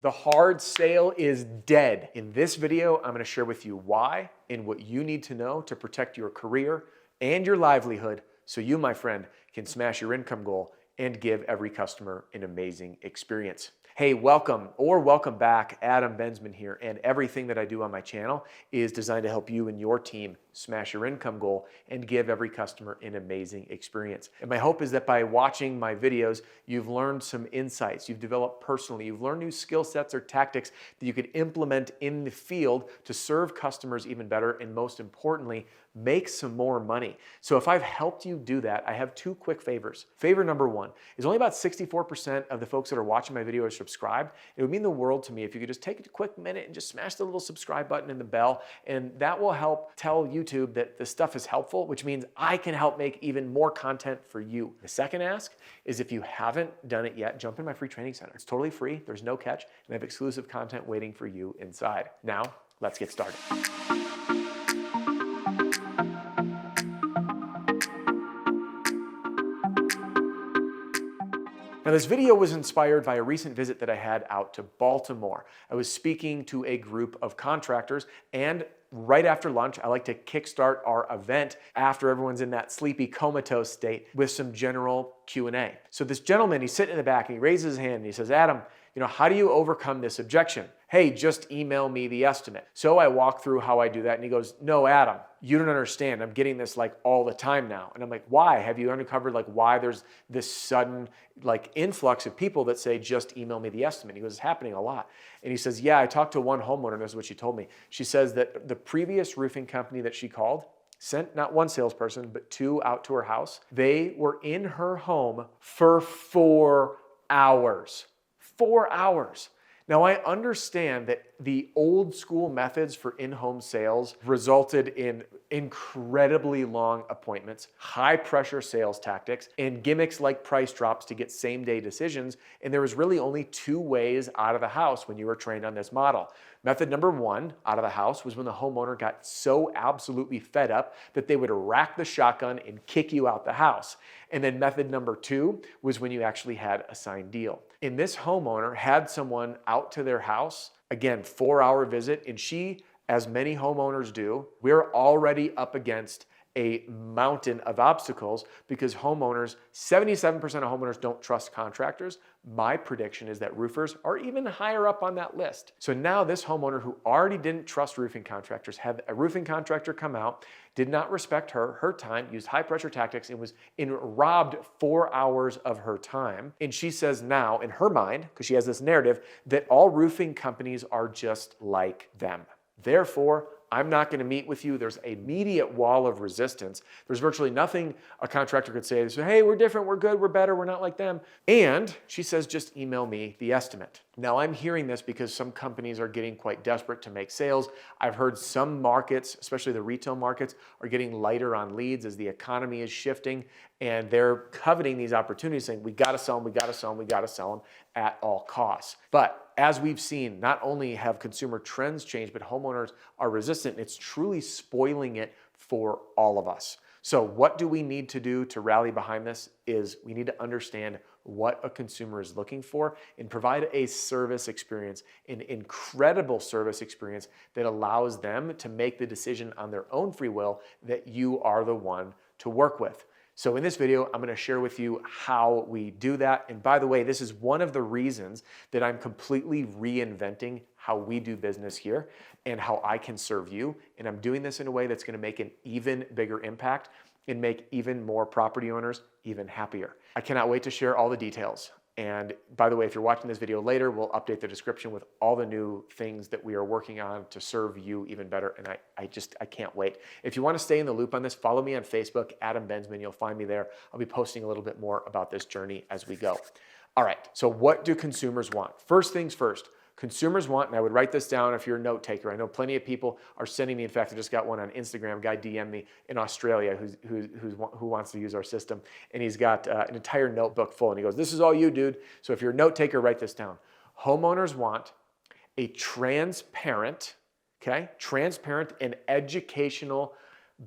The hard sale is dead. In this video, I'm going to share with you why and what you need to know to protect your career and your livelihood so you, my friend, can smash your income goal and give every customer an amazing experience. Hey, welcome back. Adam Bensman here, and everything that I do on my channel is designed to help you and your team smash your income goal and give every customer an amazing experience. And my hope is that by watching my videos, you've learned some insights, you've developed personally, you've learned new skill sets or tactics that you could implement in the field to serve customers even better, and most importantly, make some more money. So if I've helped you do that, I have two quick favors. Favor number one is only about 64% of the folks that are watching my video are subscribed. It would mean the world to me if you could just take a quick minute and just smash the little subscribe button and the bell, and that will help tell YouTube that the stuff is helpful, which means I can help make even more content for you. The second ask is if you haven't done it yet, jump in my free training center. It's totally free, there's no catch, and I have exclusive content waiting for you inside. Now, let's get started. Now, this video was inspired by a recent visit that I had out to Baltimore. I was speaking to a group of contractors, and right after lunch, I like to kickstart our event after everyone's in that sleepy comatose state with some general Q&A. So this gentleman, he's sitting in the back and he raises his hand and he says, Adam, how do you overcome this objection? Hey, just email me the estimate. So I walk through how I do that, and he goes, no, Adam, you don't understand. I'm getting this like all the time now. And I'm like, why? Have you uncovered like why there's this sudden like influx of people that say, just email me the estimate? He goes, it's happening a lot. And he says, yeah, I talked to one homeowner, and this is what she told me. She says that the previous roofing company that she called sent not one salesperson, but two out to her house. They were in her home for 4 hours. 4 hours. Now, I understand that the old school methods for in-home sales resulted in incredibly long appointments, high pressure sales tactics, and gimmicks like price drops to get same-day decisions, and there was really only two ways out of the house when you were trained on this model. Method number one out of the house was when the homeowner got so absolutely fed up that they would rack the shotgun and kick you out the house. And then method number two was when you actually had a signed deal. And this homeowner had someone out to their house, again, 4-hour visit, and she, as many homeowners do, we're already up against a mountain of obstacles because 77% of homeowners don't trust contractors. My prediction is that roofers are even higher up on that list. So now this homeowner who already didn't trust roofing contractors had a roofing contractor come out, did not respect her time, used high pressure tactics, and robbed 4 hours of her time. And she says now, in her mind, because she has this narrative, that all roofing companies are just like them. Therefore, I'm not going to meet with you. There's an immediate wall of resistance. There's virtually nothing a contractor could say. They say, hey, we're different, we're good, we're better, we're not like them. And she says, just email me the estimate. Now, I'm hearing this because some companies are getting quite desperate to make sales. I've heard some markets, especially the retail markets, are getting lighter on leads as the economy is shifting, and they're coveting these opportunities, saying, we got to sell them, we got to sell them, we got to sell them at all costs. But as we've seen, not only have consumer trends changed, but homeowners are resistant. It's truly spoiling it for all of us. So what do we need to do to rally behind this is we need to understand what a consumer is looking for and provide a service experience, an incredible service experience that allows them to make the decision on their own free will that you are the one to work with. So in this video, I'm going to share with you how we do that. And by the way, this is one of the reasons that I'm completely reinventing how we do business here and how I can serve you. And I'm doing this in a way that's going to make an even bigger impact and make even more property owners even happier. I cannot wait to share all the details. And by the way, if you're watching this video later, we'll update the description with all the new things that we are working on to serve you even better. And I can't wait. If you want to stay in the loop on this, follow me on Facebook, Adam Bensman. You'll find me there. I'll be posting a little bit more about this journey as we go. All right, so what do consumers want? First things first. Consumers want, and I would write this down if you're a note taker. I know plenty of people are sending me, in fact, I just got one on Instagram, a guy DM'd me in Australia who wants to use our system, and he's got an entire notebook full, and he goes, this is all you, dude. So if you're a note taker, write this down. Homeowners want a transparent and educational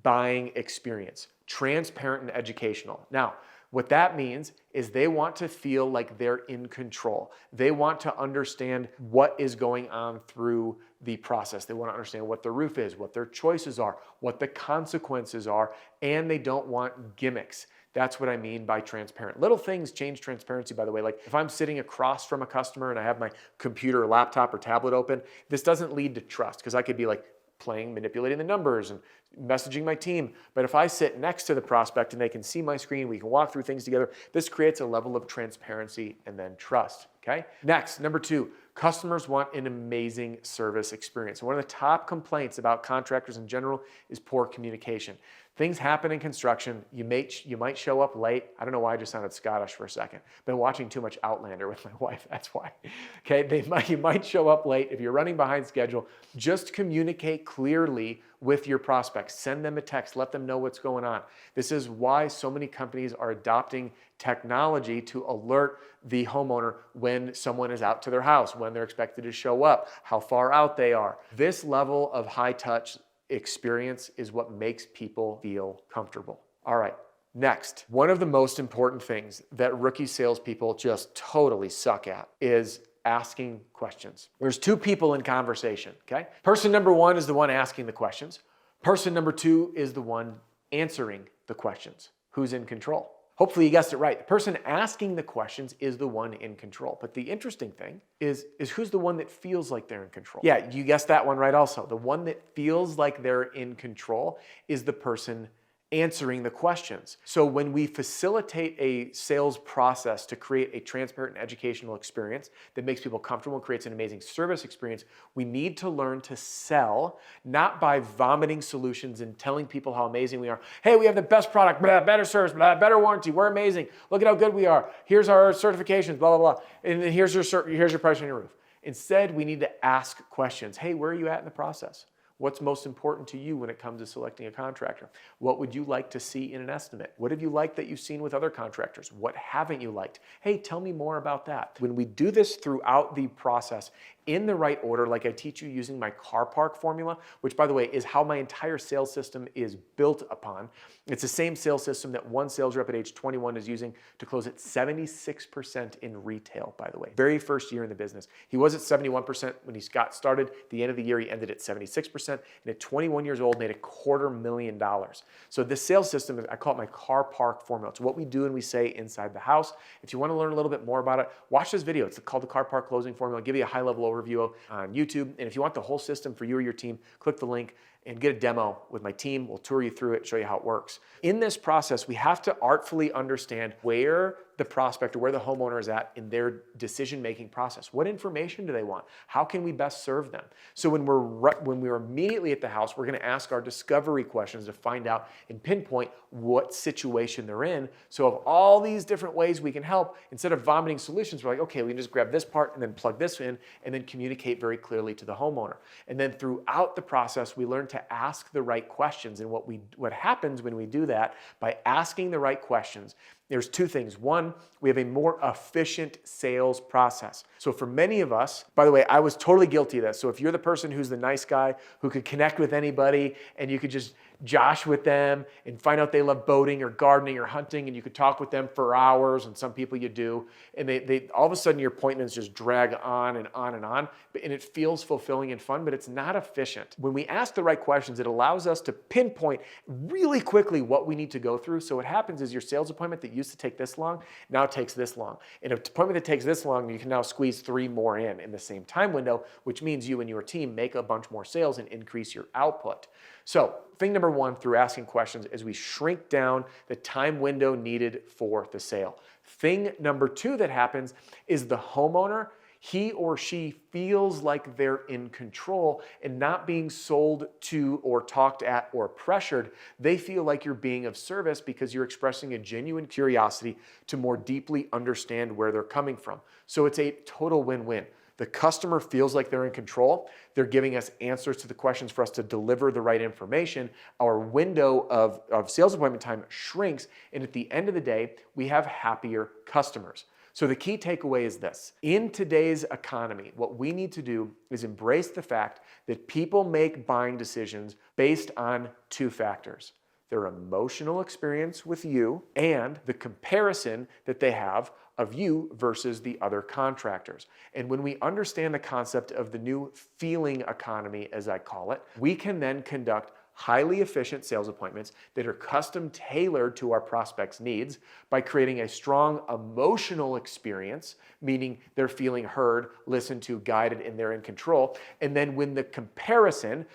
buying experience. Transparent and educational. Now, What that means is they want to feel like they're in control. They want to understand what is going on through the process. They want to understand what the roof is, what their choices are, what the consequences are, and they don't want gimmicks. That's what I mean by transparent. Little things change transparency, by the way. Like if I'm sitting across from a customer and I have my computer or laptop or tablet open, this doesn't lead to trust because I could be like manipulating the numbers and messaging my team. But if I sit next to the prospect and they can see my screen, we can walk through things together, this creates a level of transparency and then trust, okay? Next, number 2, customers want an amazing service experience. One of the top complaints about contractors in general is poor communication. Things happen in construction. You might show up late. I don't know why I just sounded Scottish for a second. Been watching too much Outlander with my wife, that's why. Okay, you might show up late. If you're running behind schedule, just communicate clearly with your prospects. Send them a text, let them know what's going on. This is why so many companies are adopting technology to alert the homeowner when someone is out to their house, when they're expected to show up, how far out they are. This level of high touch experience is what makes people feel comfortable. All right, next, one of the most important things that rookie salespeople just totally suck at is asking questions. There's 2 people in conversation, okay? Person number 1 is the one asking the questions. Person number 2 is the one answering the questions. Who's in control? Hopefully you guessed it right. The person asking the questions is the one in control. But the interesting thing is who's the one that feels like they're in control? Yeah, you guessed that one right also. The one that feels like they're in control is the person answering the questions. So when we facilitate a sales process to create a transparent and educational experience that makes people comfortable and creates an amazing service experience, we need to learn to sell, not by vomiting solutions and telling people how amazing we are. Hey, we have the best product, blah, better service, blah, better warranty, we're amazing. Look at how good we are. Here's our certifications, blah, blah, blah. And here's your price on your roof. Instead, we need to ask questions. Hey, where are you at in the process? What's most important to you when it comes to selecting a contractor? What would you like to see in an estimate? What have you liked that you've seen with other contractors? What haven't you liked? Hey, tell me more about that. When we do this throughout the process in the right order, like I teach you using my car park formula, which by the way is how my entire sales system is built upon. It's the same sales system that one sales rep at age 21 is using to close at 76% in retail, by the way. Very first year in the business. He was at 71% when he got started. At the end of the year, he ended at 76%. And at 21 years old, made $250,000. So this sales system, I call it my car park formula. It's what we do and we say inside the house. If you want to learn a little bit more about it, watch this video. It's called the car park closing formula. I'll give you a high-level overview on YouTube. And if you want the whole system for you or your team, click the link and get a demo with my team. We'll tour you through it, show you how it works. In this process, we have to artfully understand where the prospect or where the homeowner is at in their decision-making process. What information do they want? How can we best serve them? So when we're immediately at the house, we're going to ask our discovery questions to find out and pinpoint what situation they're in. So of all these different ways we can help, instead of vomiting solutions, we're like, okay, we can just grab this part and then plug this in and then communicate very clearly to the homeowner. And then throughout the process, we learn to ask the right questions. And what happens when we do that, by asking the right questions, there's 2 things. One, we have a more efficient sales process. So for many of us, by the way, I was totally guilty of this. So if you're the person who's the nice guy who could connect with anybody and you could just josh with them and find out they love boating or gardening or hunting, and you could talk with them for hours, and some people you do, and they all of a sudden your appointments just drag on and on and on, and it feels fulfilling and fun, but it's not efficient. When we ask the right questions, it allows us to pinpoint really quickly what we need to go through. So what happens is your sales appointment that used to take this long now takes this long. And an appointment that takes this long, you can now squeeze 3 more in the same time window, which means you and your team make a bunch more sales and increase your output. So thing number 1 through asking questions is we shrink down the time window needed for the sale. Thing number 2 that happens is the homeowner, he or she feels like they're in control and not being sold to or talked at or pressured. They feel like you're being of service because you're expressing a genuine curiosity to more deeply understand where they're coming from. So it's a total win-win. The customer feels like they're in control. They're giving us answers to the questions for us to deliver the right information. Our window of sales appointment time shrinks, and at the end of the day, we have happier customers. So the key takeaway is this. In today's economy, what we need to do is embrace the fact that people make buying decisions based on 2 factors. their emotional experience with you, and the comparison that they have of you versus the other contractors. And when we understand the concept of the new feeling economy, as I call it, we can then conduct highly efficient sales appointments that are custom tailored to our prospects' needs by creating a strong emotional experience, meaning they're feeling heard, listened to, guided, and they're in control. And then when the comparison,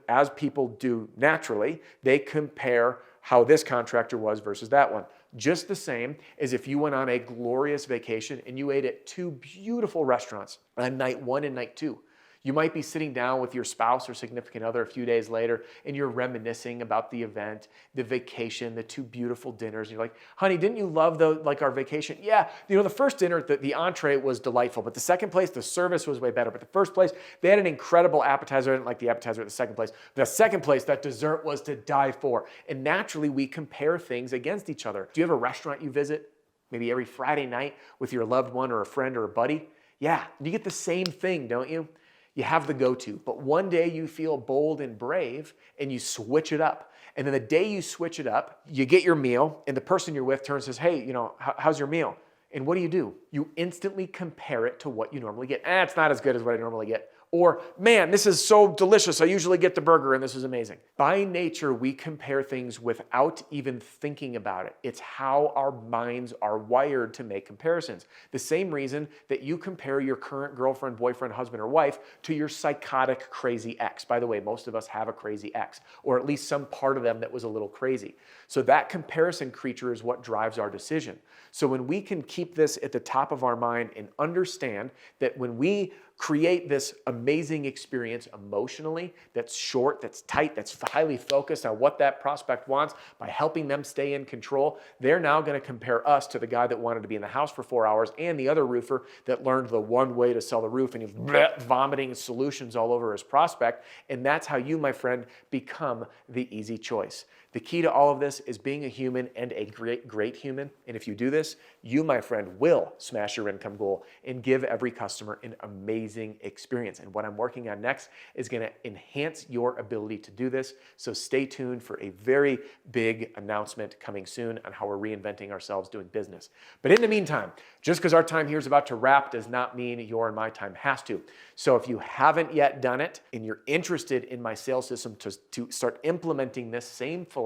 as people do naturally, they compare how this contractor was versus that one. Just the same as if you went on a glorious vacation and you ate at two beautiful restaurants on night 1 and night 2. You might be sitting down with your spouse or significant other a few days later and you're reminiscing about the event, the vacation, the 2 beautiful dinners. And you're like, honey, didn't you love our vacation? Yeah, the first dinner, the entree was delightful, but the second place, the service was way better. But the first place, they had an incredible appetizer. I didn't like the appetizer at the second place. The second place, that dessert was to die for. And naturally, we compare things against each other. Do you have a restaurant you visit maybe every Friday night with your loved one or a friend or a buddy? Yeah, you get the same thing, don't you? You have the go-to, but one day you feel bold and brave and you switch it up. And then the day you switch it up, you get your meal and the person you're with turns and says, hey, how's your meal? And what do? You instantly compare it to what you normally get. It's not as good as what I normally get. Or, man, this is so delicious. I usually get the burger and this is amazing. By nature, we compare things without even thinking about it. It's how our minds are wired to make comparisons. The same reason that you compare your current girlfriend, boyfriend, husband, or wife to your psychotic, crazy ex. By the way, most of us have a crazy ex, or at least some part of them that was a little crazy. So that comparison creature is what drives our decision. So when we can keep this at the top of our mind and understand that when we create this amazing experience emotionally that's short, that's tight, that's highly focused on what that prospect wants by helping them stay in control, they're now going to compare us to the guy that wanted to be in the house for 4 hours and the other roofer that learned the one way to sell the roof and he's vomiting solutions all over his prospect. And that's how you, my friend, become the easy choice. The key to all of this is being a human and a great, great human. And if you do this, you, my friend, will smash your income goal and give every customer an amazing experience. And what I'm working on next is going to enhance your ability to do this. So stay tuned for a very big announcement coming soon on how we're reinventing ourselves doing business. But in the meantime, just because our time here is about to wrap does not mean your and my time has to. So if you haven't yet done it and you're interested in my sales system to start implementing this same philosophy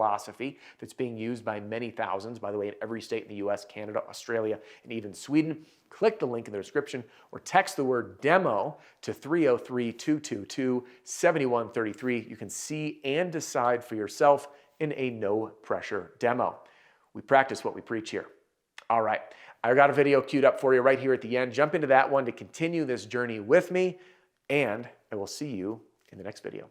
that's being used by many thousands, by the way, in every state in the US, Canada, Australia, and even Sweden, click the link in the description or text the word demo to 303-222-7133. You can see and decide for yourself in a no pressure demo. We practice what we preach here. All right, I got a video queued up for you right here at the end. Jump into that one to continue this journey with me, and I will see you in the next video.